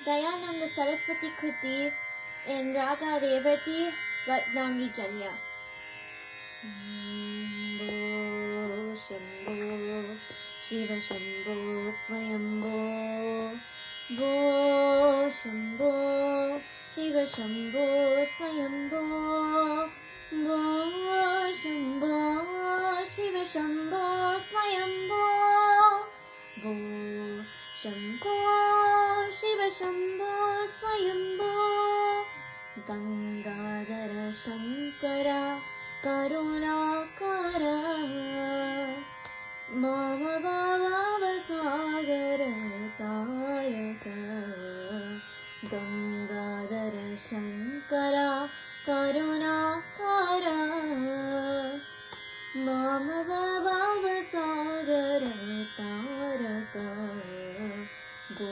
Dayananda Saraswati Kriti in Raga Revati Vatnangi Janya. Shambho Shiva Shambho Swayambho Bo Shambho Shiva Shambho Swayambho Bo Shambho Shiva Shambho Swayambho Bo Shambho Shiva Shambho Swayambho Gangadhara Shankara Karunakara Mama Baba Sagara Tayaka Gangadhara Shankara Karunakara Mama Baba Sagara Taraka Go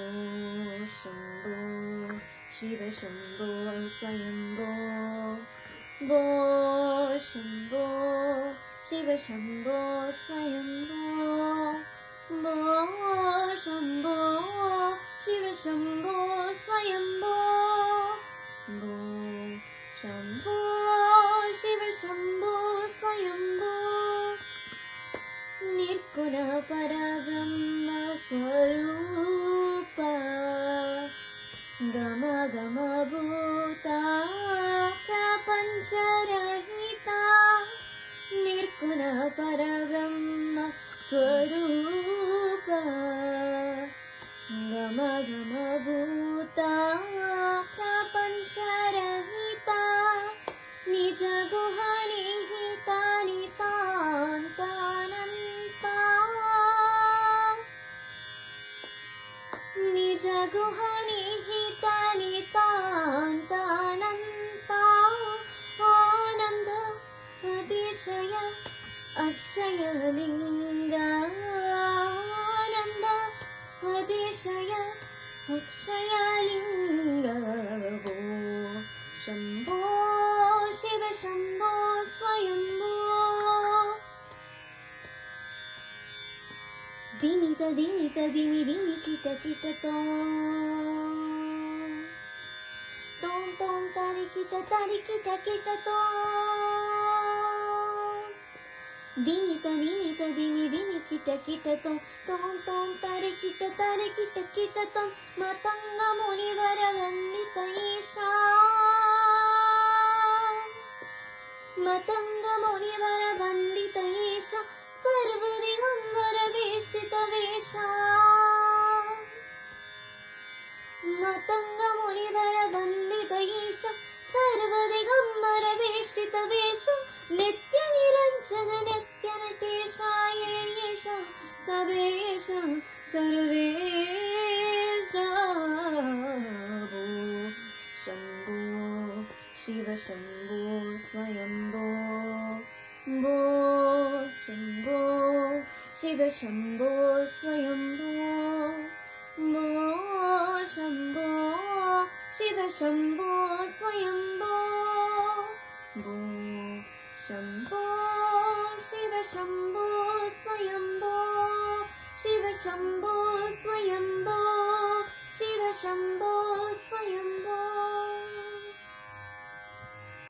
Shambho Shiva Shambho Swayambho Bo Shambho Shiva Shambho Swayambho Bo Shambho Shiva Shambho Swayambho Bo Shambho Shiva Shambho Swayambho Nirguna Parabrahma Swarupa Gama Gama Bhuta Prapancharahita Nirguna Parabrahma Swarupa Gama Gama Bhuta Prapancharahita Nija Guhani Hita Nitanta Nija Guhani Hita Nitanta Ananta Ananda Adishaya Akshaya Linga Ananda Adishaya Akshaya Linga Bo Shambho Shiva Shambho Swayambho Dimita Dimita Dimi Dimi Kita Kita Tom Tom Tom Tari Kita Kita Tom Dimita Dimita Dimi Dimi Kita Kita Tom Tom Tom Tari Kita Tom Matanga Munivara Vandita Isha Matanga Munivara Vandita Isha Sarvadigamara Veshita Vesha Matanga Munivara Vandita Isha Sarvadigamara Veshita Vesha Nitya Niranjana Nitya Natesha Yesha Sabesha Sarvesha Bo Shambho Shiva Shambho Swayambho Bo Shambho Shiva Shambho Swayambho Bo Shambho Shiva Shambho Swayambho Bo Shambho Shiva Shambho Swayambho Shiva Shambho Swayambho Shiva Shambho Swayambho